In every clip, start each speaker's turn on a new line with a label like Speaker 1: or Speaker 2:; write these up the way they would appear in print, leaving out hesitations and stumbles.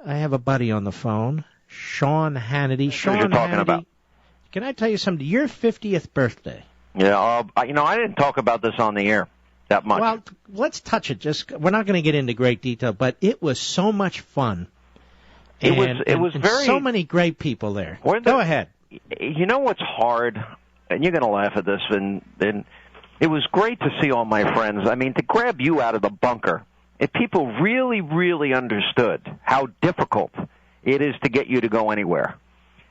Speaker 1: I have a buddy on the phone, Sean Hannity. Sean
Speaker 2: you're talking
Speaker 1: Hannity,
Speaker 2: about.
Speaker 1: Can I tell you something? Your 50th birthday.
Speaker 2: Yeah, I didn't talk about this on the air that much.
Speaker 1: Well, let's touch it. We're not going to get into great detail, but it was so much fun.
Speaker 2: It was very
Speaker 1: so many great people there. Go ahead.
Speaker 2: You know what's hard, and you're going to laugh at this, and it was great to see all my friends. I mean, to grab you out of the bunker. If people really, really understood how difficult it is to get you to go anywhere.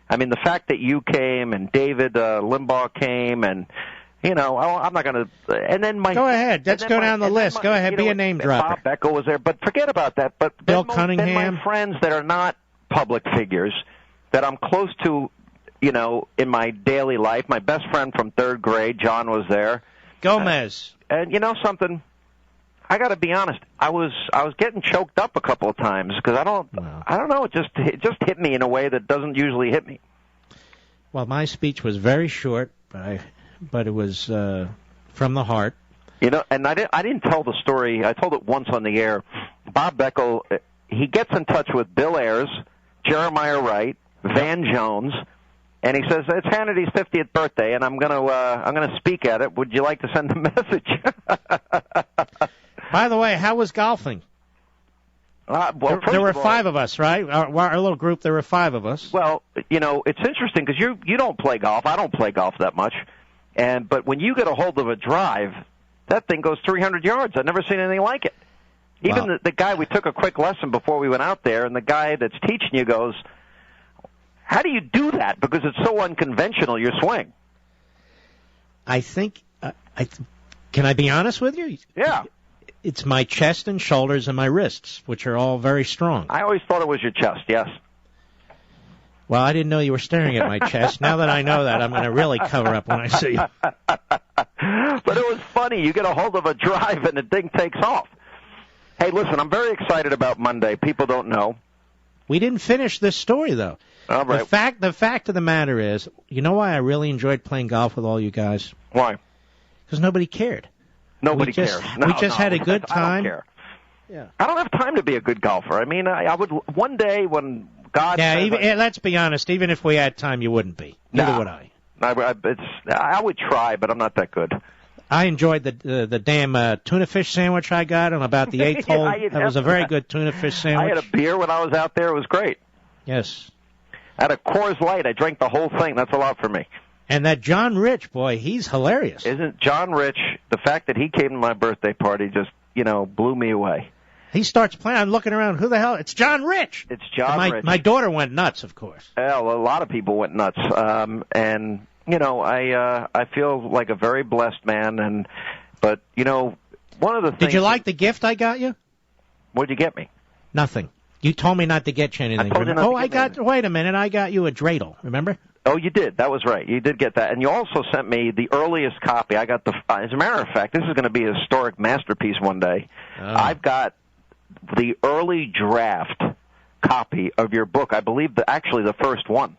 Speaker 2: I mean, the fact that you came and David Limbaugh came and, I'm not going to, and then
Speaker 1: Go ahead. Let's go down the list. Go ahead. Be a name dropper.
Speaker 2: Bob Beckel was there, but forget about that. But
Speaker 1: Bill Cunningham.
Speaker 2: Then my friends that are not public figures that I'm close to, in my daily life. My best friend from third grade, John, was there.
Speaker 1: Gomez.
Speaker 2: And you know something? I got to be honest. I was getting choked up a couple of times because I don't know. It just hit me in a way that doesn't usually hit me.
Speaker 1: Well, my speech was very short, but it was from the heart.
Speaker 2: And I didn't tell the story. I told it once on the air. Bob Beckel, he gets in touch with Bill Ayers, Jeremiah Wright, Van Jones, and he says it's Hannity's 50th birthday, and I'm gonna speak at it. Would you like to send a message?
Speaker 1: By the way, how was golfing? There were 5 of us, right? Our little group, there were 5 of us.
Speaker 2: Well, it's interesting because you don't play golf. I don't play golf that much. But when you get a hold of a drive, that thing goes 300 yards. I've never seen anything like it. Even the guy, we took a quick lesson before we went out there, and the guy that's teaching you goes, how do you do that? Because it's so unconventional, your swing.
Speaker 1: I think, can I be honest with you?
Speaker 2: Yeah.
Speaker 1: It's my chest and shoulders and my wrists, which are all very strong.
Speaker 2: I always thought it was your chest, yes.
Speaker 1: Well, I didn't know you were staring at my chest. Now that I know that, I'm going to really cover up when I see you.
Speaker 2: But it was funny. You get a hold of a drive and the thing takes off. Hey, listen, I'm very excited about Monday. People don't know.
Speaker 1: We didn't finish this story, though.
Speaker 2: All right.
Speaker 1: The fact of the matter is, you know why I really enjoyed playing golf with all you guys?
Speaker 2: Why?
Speaker 1: Because nobody cared.
Speaker 2: Nobody cares.
Speaker 1: We just had a good time.
Speaker 2: I don't care.
Speaker 1: Yeah.
Speaker 2: I don't have time to be a good golfer. I mean, I would one day when God.
Speaker 1: Yeah, let's be honest. Even if we had time, you wouldn't be. Neither would I.
Speaker 2: I would try, but I'm not that good.
Speaker 1: I enjoyed the damn tuna fish sandwich I got on about the 8th hole. That was a very good tuna fish sandwich.
Speaker 2: I had a beer when I was out there. It was great.
Speaker 1: Yes.
Speaker 2: I had a Coors Light. I drank the whole thing. That's a lot for me.
Speaker 1: And that John Rich, boy, he's hilarious.
Speaker 2: Isn't John Rich, the fact that he came to my birthday party just, blew me away.
Speaker 1: He starts playing. I'm looking around. Who the hell? It's John Rich.
Speaker 2: It's John Rich.
Speaker 1: My daughter went nuts, of course.
Speaker 2: Well, a lot of people went nuts. And, I feel like a very blessed man. But, one of the things...
Speaker 1: Did you like the gift I got you?
Speaker 2: What did you get me?
Speaker 1: Nothing. You told me not to get you anything. Wait a minute. I got you a dreidel, remember?
Speaker 2: Oh, you did. That was right. You did get that. And you also sent me the earliest copy. I got as a matter of fact, this is going to be a historic masterpiece one day. Oh. I've got the early draft copy of your book. I believe actually the first one.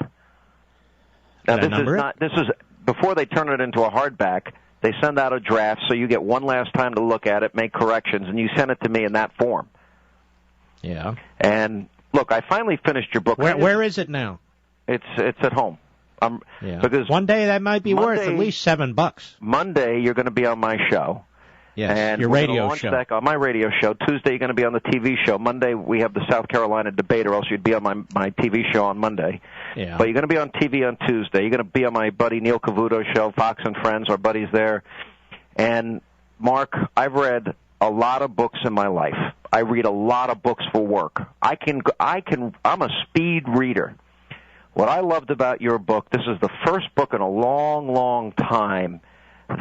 Speaker 2: Now, this is before they turn it into a hardback. They send out a draft so you get one last time to look at it, make corrections, and you send it to me in that form.
Speaker 1: Yeah.
Speaker 2: And look, I finally finished your book.
Speaker 1: Where is it now?
Speaker 2: It's at home. Because
Speaker 1: one day that might be worth at least $7.
Speaker 2: Monday you're going to be on my show.
Speaker 1: Yes,
Speaker 2: and
Speaker 1: your radio show.
Speaker 2: On my radio show. Tuesday you're going to be on the TV show. Monday we have the South Carolina debate, or else you'd be on my TV show on Monday.
Speaker 1: Yeah.
Speaker 2: But you're going to be on TV on Tuesday. You're going to be on my buddy Neil Cavuto's show, Fox and Friends. Our buddies there. And Mark, I've read a lot of books in my life. I read a lot of books for work. I'm a speed reader. What I loved about your book, this is the first book in a long, long time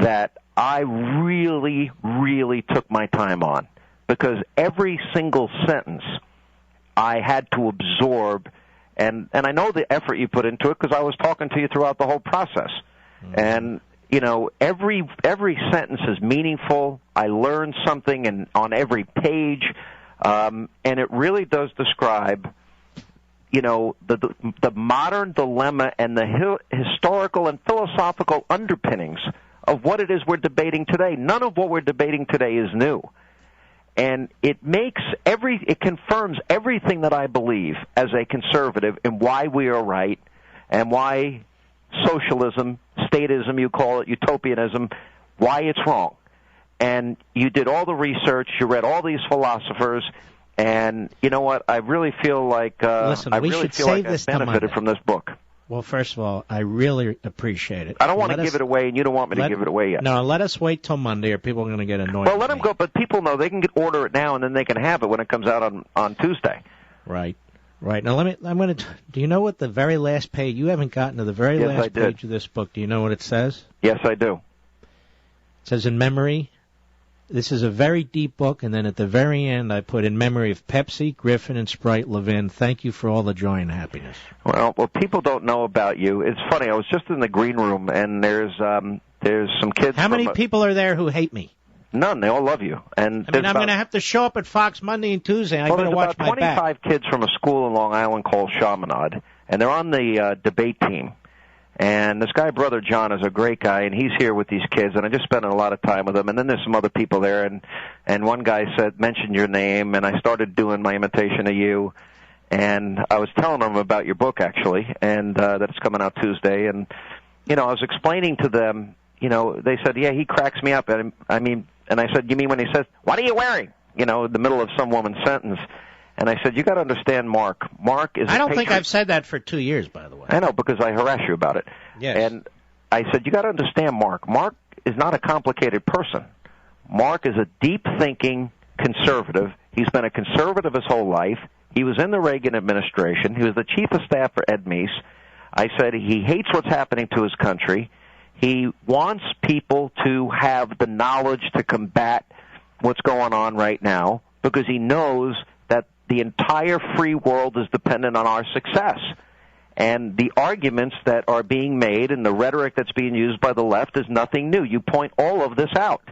Speaker 2: that I really, really took my time on, because every single sentence I had to absorb, and I know the effort you put into it because I was talking to you throughout the whole process. Mm-hmm. And, every sentence is meaningful. I learned something on every page, and it really does describe the modern dilemma and the historical and philosophical underpinnings of what it is we're debating today. None of what we're debating today is new. And it confirms everything that I believe as a conservative and why we are right and why socialism, statism, you call it, utopianism, why it's wrong. And you did all the research, you read all these philosophers, and you know what? I really feel like
Speaker 1: Listen,
Speaker 2: I benefited from this book.
Speaker 1: Well, first of all, I really appreciate it.
Speaker 2: I don't want to give it away, and you don't want me to give it away yet.
Speaker 1: No, let us wait till Monday, or people are going to get annoyed.
Speaker 2: Well, let them go, but people know they can order it now, and then they can have it when it comes out on Tuesday.
Speaker 1: Right. Now, do you know what the very last page, you haven't gotten to the very last page of this book. Do you know what it says?
Speaker 2: Yes, I do.
Speaker 1: It says, in memory, this is a very deep book, and then at the very end I put, in memory of Pepsi, Griffin, and Sprite, Levin, thank you for all the joy and happiness.
Speaker 2: Well, people don't know about you. It's funny, I was just in the green room, and there's some kids.
Speaker 1: How many people are there who hate me?
Speaker 2: None. They all love you. And
Speaker 1: I'm going to have to show up at Fox Monday and Tuesday. I better watch my back.
Speaker 2: There's about 25 kids from a school in Long Island called Chaminade, and they're on the debate team. And this guy, Brother John, is a great guy, and he's here with these kids, and I just spent a lot of time with them. And then there's some other people there, and one guy mentioned your name, and I started doing my imitation of you. And I was telling them about your book, actually, and that it's coming out Tuesday. And, I was explaining to them, they said, yeah, he cracks me up. And I said, you mean when he says, what are you wearing? In the middle of some woman's sentence. And I said, you got to understand Mark. Mark is
Speaker 1: I don't think I've said that for 2 years, by the way.
Speaker 2: I know, because I harass you about it.
Speaker 1: Yes.
Speaker 2: And I said, you got to understand Mark. Mark is not a complicated person. Mark is a deep-thinking conservative. He's been a conservative his whole life. He was in the Reagan administration. He was the chief of staff for Ed Meese. I said he hates what's happening to his country. He wants people to have the knowledge to combat what's going on right now because he knows that the entire free world is dependent on our success. And the arguments that are being made and the rhetoric that's being used by the left is nothing new. You point all of this out.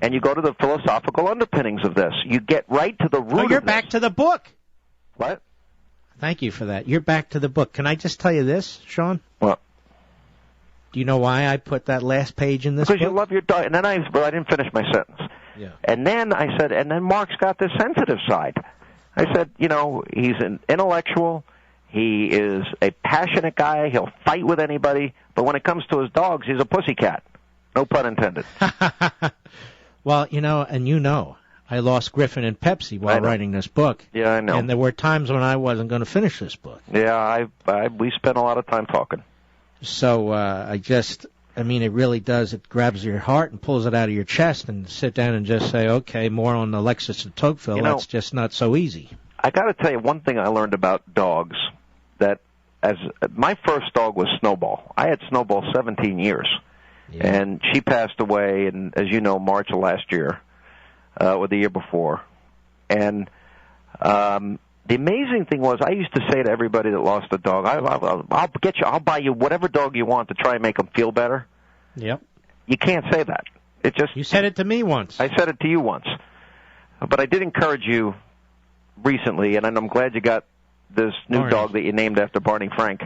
Speaker 2: And you go to the philosophical underpinnings of this. You get right to the root of this.
Speaker 1: You're back to the book.
Speaker 2: What?
Speaker 1: Thank you for that. You're back to the book. Can I just tell you this, Sean?
Speaker 2: What?
Speaker 1: Do you know why I put that last page in this book?
Speaker 2: Because you love your dog. And then I didn't finish my sentence.
Speaker 1: Yeah.
Speaker 2: And then I said, and then Mark's got this sensitive side. I said, he's an intellectual. He is a passionate guy. He'll fight with anybody. But when it comes to his dogs, he's a pussycat. No pun intended.
Speaker 1: Well, I lost Griffin and Pepsi while writing this book.
Speaker 2: Yeah, I know.
Speaker 1: And there were times when I wasn't going to finish this book.
Speaker 2: Yeah, we spent a lot of time talking.
Speaker 1: So it really does. It grabs your heart and pulls it out of your chest and sit down and just say, okay, more on Alexis de Tocqueville. That's just not so easy.
Speaker 2: I got to tell you one thing I learned about dogs, that as my first dog was Snowball. I had Snowball 17 years. Yeah. And she passed away in, as you know, March of last year, or the year before. And the amazing thing was, I used to say to everybody that lost a dog, I'll buy you whatever dog you want to try and make them feel better.
Speaker 1: Yep.
Speaker 2: You can't say that.
Speaker 1: You said it to me once.
Speaker 2: I said it to you once. But I did encourage you recently, and I'm glad you got this new dog that you named after Barney Frank.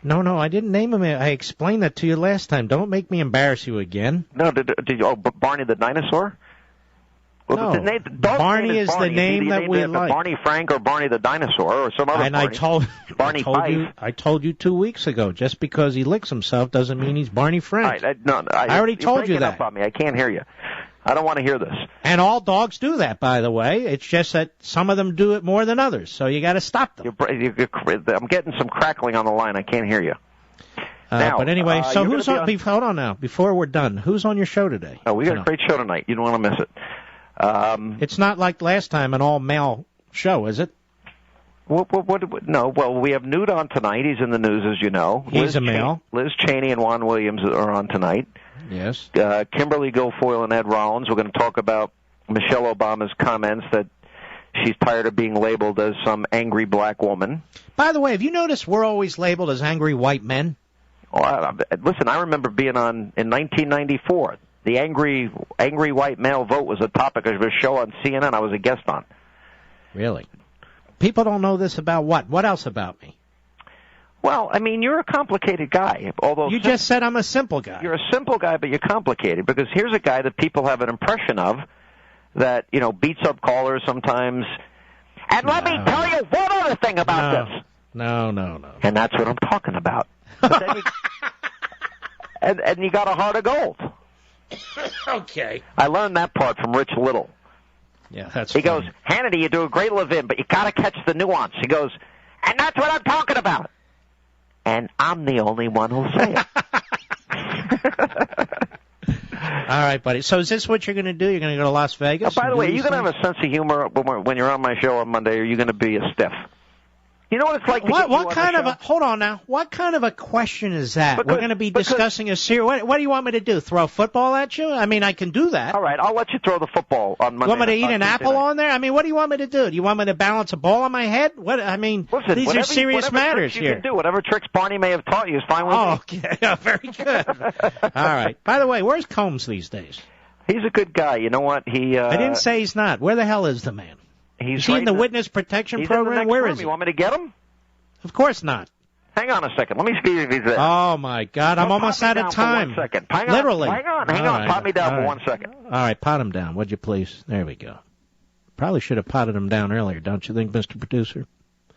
Speaker 1: No, I didn't name him. I explained that to you last time. Don't make me embarrass you again.
Speaker 2: No, did you? Oh, Barney the dinosaur? Well,
Speaker 1: no, Barney is the name that we like.
Speaker 2: Barney Frank or Barney the dinosaur or some other
Speaker 1: and
Speaker 2: Barney.
Speaker 1: I told you 2 weeks ago, just because he licks himself doesn't mean he's Barney Frank.
Speaker 2: I
Speaker 1: already told you that.
Speaker 2: Up on me. I can't hear you. I don't want to hear this.
Speaker 1: And all dogs do that, by the way. It's just that some of them do it more than others, so you got to stop them.
Speaker 2: I'm getting some crackling on the line. I can't hear you. Now,
Speaker 1: but anyway, so who's on? Hold on now. Before we're done, who's on your show today?
Speaker 2: Oh, we got a great show tonight. You don't want to miss it.
Speaker 1: It's not like last time, an all-male show, is it?
Speaker 2: No. Well, we have Newt on tonight. He's in the news, as you know.
Speaker 1: He's a male.
Speaker 2: Liz Cheney and Juan Williams are on tonight.
Speaker 1: Yes.
Speaker 2: Kimberly Guilfoyle and Ed Rollins. We're going to talk about Michelle Obama's comments that she's tired of being labeled as some angry black woman.
Speaker 1: By the way, have you noticed we're always labeled as angry white men?
Speaker 2: Listen, I remember being on in 1994. The angry white male vote was a topic of a show on CNN I was a guest on.
Speaker 1: Really? People don't know this about what? What else about me?
Speaker 2: Well, you're a complicated guy. Although
Speaker 1: you just said I'm a simple guy.
Speaker 2: You're a simple guy, but you're complicated, because here's a guy that people have an impression of that, beats up callers sometimes. And let me tell you one other thing about this.
Speaker 1: No.
Speaker 2: And that's what I'm talking about. And you got a heart of gold.
Speaker 1: Okay.
Speaker 2: I learned that part from Rich Little.
Speaker 1: Yeah, that's
Speaker 2: He
Speaker 1: funny.
Speaker 2: goes, Hannity, you do a great Levin, but you got to catch the nuance. He goes, and that's what I'm talking about. And I'm the only one who'll say it.
Speaker 1: All right, buddy. So is this what you're going to do? You're going to go to Las Vegas?
Speaker 2: By the way, are you going to have a sense of humor when you're on my show on Monday, or are you going to be a stiff? You know what it's like to get you on
Speaker 1: kind
Speaker 2: the
Speaker 1: of
Speaker 2: show?
Speaker 1: hold on now. What kind of a question is that? We're going to be discussing a series. What do you want me to do? Throw a football at you? I mean, I can do that.
Speaker 2: All right, I'll let you throw the football on Monday.
Speaker 1: You want me to eat an apple
Speaker 2: night.
Speaker 1: on there? I mean, what do you want me to do? Do you want me to balance a ball on my head? What? I mean,
Speaker 2: listen,
Speaker 1: these are serious matters
Speaker 2: tricks you
Speaker 1: here.
Speaker 2: can do whatever tricks Barney may have taught you is fine with me.
Speaker 1: Okay, yeah, very good. All right. By the way, where's Combs these days?
Speaker 2: He's a good guy. You know what?
Speaker 1: I didn't say he's not. Where the hell is the man? Is he in the witness protection program? Where is he?
Speaker 2: You want me to get him?
Speaker 1: Of course not.
Speaker 2: Hang on a second. Let me see if he's there.
Speaker 1: Oh, my God. I'm almost out of time.
Speaker 2: For 1 second.
Speaker 1: Literally.
Speaker 2: Hang on.
Speaker 1: Right.
Speaker 2: Pot me down
Speaker 1: All
Speaker 2: for
Speaker 1: right.
Speaker 2: 1 second.
Speaker 1: All right, pot him down, would you please? There we go. Probably should have potted him down earlier, don't you think, Mr. Producer? All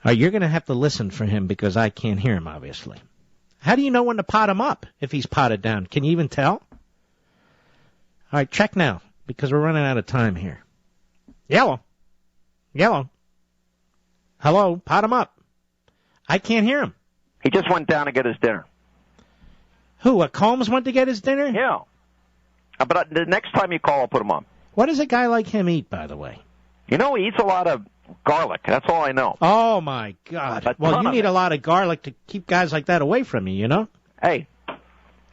Speaker 1: right, you're going to have to listen for him because I can't hear him, obviously. How do you know when to pot him up if he's potted down? Can you even tell? All right, check now because we're running out of time here. Yellow. Hello, pot him up. I can't hear him.
Speaker 2: He just went down to get his dinner.
Speaker 1: Who, Combs went to get his dinner?
Speaker 2: Yeah. But the next time you call, I'll put him on.
Speaker 1: What does a guy like him eat, by the way?
Speaker 2: He eats a lot of garlic. That's all I know.
Speaker 1: Oh, my God. Well, you need a lot of garlic to keep guys like that away from you, you know?
Speaker 2: Hey.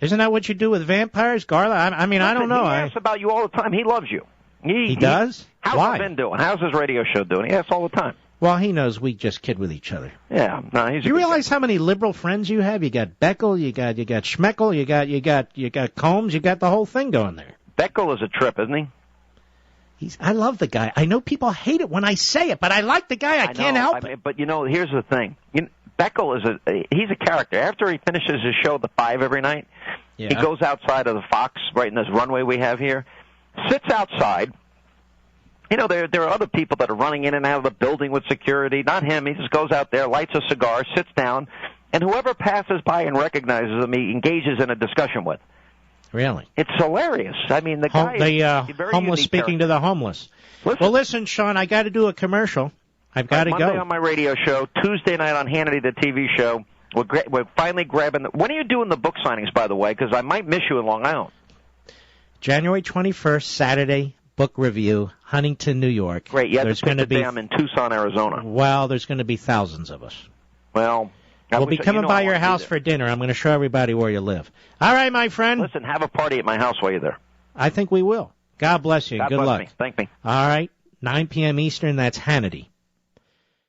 Speaker 1: Isn't that what you do with vampires, garlic? I mean, I don't know.
Speaker 2: He asks about you all the time. He loves you.
Speaker 1: He does?
Speaker 2: How's
Speaker 1: Why?
Speaker 2: Levin doing? How's his radio show doing? He asks all the time.
Speaker 1: Well, he knows we just kid with each other.
Speaker 2: Yeah, no, he's.
Speaker 1: You realize how many liberal friends you have? You got Beckel, you got Schmeckel, you got Combs, you got the whole thing going there.
Speaker 2: Beckel is a trip, isn't he?
Speaker 1: I love the guy. I know people hate it when I say it, but I like the guy. I can't help it.
Speaker 2: But here's the thing. Beckel he's a character. After he finishes his show at the 5 every night, he goes outside of the Fox, right in this runway we have here, sits outside. There are other people that are running in and out of the building with security. Not him. He just goes out there, lights a cigar, sits down, and whoever passes by and recognizes him, he engages in a discussion with.
Speaker 1: Really?
Speaker 2: It's hilarious. I mean, the guy is very
Speaker 1: homeless speaking to the homeless. Listen, Sean, I got to do a commercial. I've got to go.
Speaker 2: Monday on my radio show, Tuesday night on Hannity, the TV show. We're finally grabbing. When are you doing the book signings, by the way? Because I might miss you in Long Island.
Speaker 1: January 21st, Saturday. Book review, Huntington, New York.
Speaker 2: Great. Yeah, there's going to be. I'm in Tucson, Arizona.
Speaker 1: Well, there's going to be thousands of us.
Speaker 2: Well,
Speaker 1: we'll be coming by your house for dinner. I'm going to show everybody where you live. All right, my friend.
Speaker 2: Listen, have a party at my house while you're there.
Speaker 1: I think we will. God bless you.
Speaker 2: God
Speaker 1: Good
Speaker 2: bless
Speaker 1: luck.
Speaker 2: Me. Thank me.
Speaker 1: All right, 9 p.m. Eastern. That's Hannity.